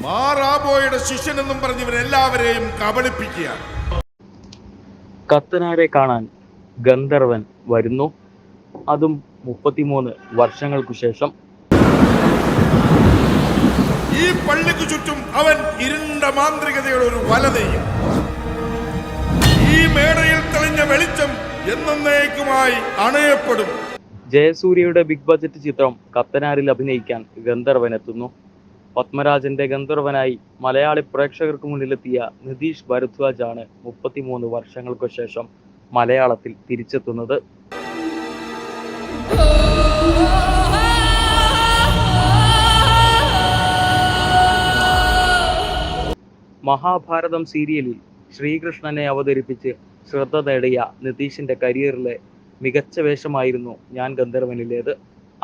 മാറാബോയുടെ ശിഷ്യനെന്നും പറഞ്ഞ് ഇവരെല്ലാവരെയും കബളിപ്പിക്കുകയാണ്. കത്തനാരെ കാണാൻ ഗന്ധർവൻ വരുന്നു, അതും 33 വർഷങ്ങൾക്കു ശേഷം. ഈ പള്ളിക്കു ചുറ്റും അവൻ ഇരുണ്ട മാന്ത്രികതയുടെ ഒരു വല നെയ്യും. ഈ മേടയിൽ തെളിഞ്ഞ വെളിച്ചം എന്നേക്കുമായി അണയപ്പെടും. ജയസൂര്യയുടെ ബിഗ് ബജറ്റ് ചിത്രം കത്തനാരിൽ അഭിനയിക്കാൻ ഗന്ധർവൻ എത്തുന്നു. പത്മരാജന്റെ ഗന്ധർവനായി മലയാളി പ്രേക്ഷകർക്ക് മുന്നിലെത്തിയ നിതീഷ് ഭരദ്വാജ് ആണ് 33 വർഷങ്ങൾക്കു ശേഷം മലയാളത്തിൽ തിരിച്ചെത്തുന്നത്. മഹാഭാരതം സീരിയലിൽ ശ്രീകൃഷ്ണനെ അവതരിപ്പിച്ച് ശ്രദ്ധ നേടിയ നിതീഷിന്റെ കരിയറിലെ മികച്ച വേഷമായിരുന്നു ഞാൻ ഗന്ധർവനിലേത്.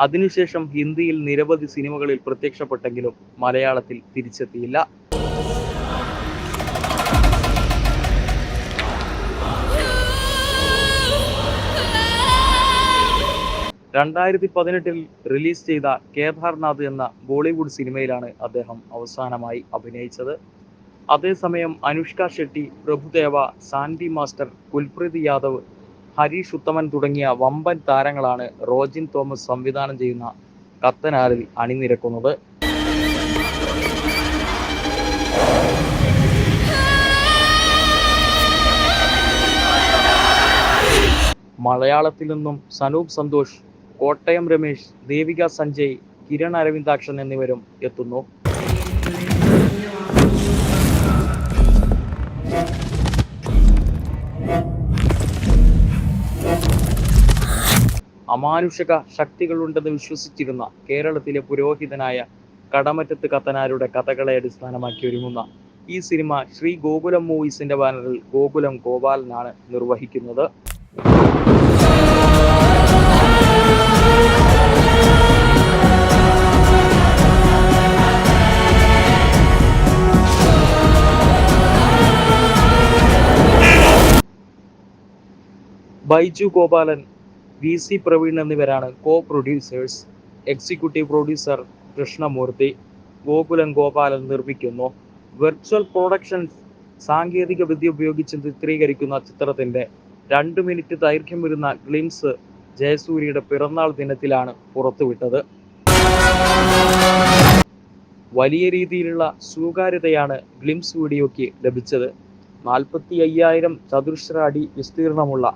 അതിനുശേഷം ഹിന്ദിയിൽ നിരവധി സിനിമകളിൽ പ്രത്യക്ഷപ്പെട്ടെങ്കിലും മലയാളത്തിൽ തിരിച്ചെത്തിയില്ല. 2018 റിലീസ് ചെയ്ത കേദാർനാഥ് എന്ന ബോളിവുഡ് സിനിമയിലാണ് അദ്ദേഹം അവസാനമായി അഭിനയിച്ചത്. അതേസമയം അനുഷ്ക ഷെട്ടി, പ്രഭുദേവ, സാൻഡി മാസ്റ്റർ, കുൽപ്രീത് യാദവ്, ഹരീഷ് ഉത്തമൻ തുടങ്ങിയ വമ്പൻ താരങ്ങളാണ് റോജിൻ തോമസ് സംവിധാനം ചെയ്യുന്ന കത്തനാരിൽ അണിനിരക്കുന്നത്. മലയാളത്തിൽ നിന്നും സനൂപ് സന്തോഷ്, കോട്ടയം രമേശ്, ദേവിക സഞ്ജയ്, കിരൺ അരവിന്ദാക്ഷൻ എന്നിവരും എത്തുന്നു. അമാനുഷിക ശക്തികളുണ്ടെന്ന് വിശ്വസിച്ചിരുന്ന കേരളത്തിലെ പുരോഹിതനായ കടമറ്റത്ത് കത്തനാരുടെ കഥകളെ അടിസ്ഥാനമാക്കി ഒരുങ്ങുന്ന ഈ സിനിമ ശ്രീ ഗോകുലം മൂവീസിന്റെ ബാനറിൽ ഗോകുലം ഗോപാലനാണ് നിർവഹിക്കുന്നത്. ബൈജു ഗോപാലൻ, VC പ്രവീൺ എന്നിവരാണ് producers. Executive producer Krishnamoorthy. Gokulam Gopalan നിർമ്മിക്കുന്നു. വെർച്വൽ പ്രൊഡക്ഷൻസ് സാങ്കേതിക വിദ്യ ഉപയോഗിച്ച് ചിത്രീകരിക്കുന്ന ചിത്രത്തിന്റെ 2 മിനിറ്റ് ദൈർഘ്യം വരുന്ന ഗ്ലിംസ് ജയസൂര്യയുടെ പിറന്നാൾ ദിനത്തിലാണ് പുറത്തുവിട്ടത്. വലിയ രീതിയിലുള്ള സ്വീകാര്യതയാണ് ഗ്ലിംസ് വീഡിയോയ്ക്ക് ലഭിച്ചത്. 45,000 ചതുരശ്ര അടി വിസ്തീർണമുള്ള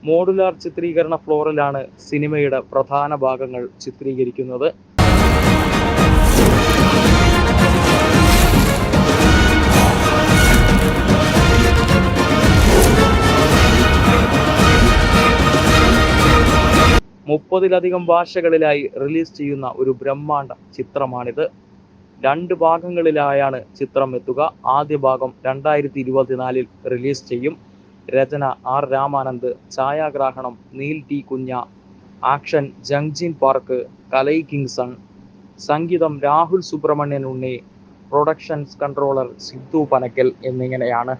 മോഡുലാർ ചിത്രീകരണ ഫ്ലോറിലാണ് സിനിമയുടെ പ്രധാന ഭാഗങ്ങൾ ചിത്രീകരിക്കുന്നത്. മുപ്പതിലധികം ഭാഷകളിലായി റിലീസ് ചെയ്യുന്ന ഒരു ബ്രഹ്മാണ്ഡ ചിത്രമാണിത്. 2 ഭാഗങ്ങളിലായാണ് ചിത്രം എത്തുക. ആദ്യ ഭാഗം 2024 റിലീസ് ചെയ്യും. രചന R രാമാനന്ദ്, ഛായാഗ്രാഹണം നീൽ ടി കുഞ്ഞ, ആക്ഷൻ ജംഗ്ജിൻ പാർക്ക്, കലൈ കിങ്സൺ, സംഗീതം രാഹുൽ സുബ്രഹ്മണ്യൻ ഉണ്ണി, പ്രൊഡക്ഷൻസ് കൺട്രോളർ സിദ്ധു പനക്കൽ എന്നിങ്ങനെയാണ്.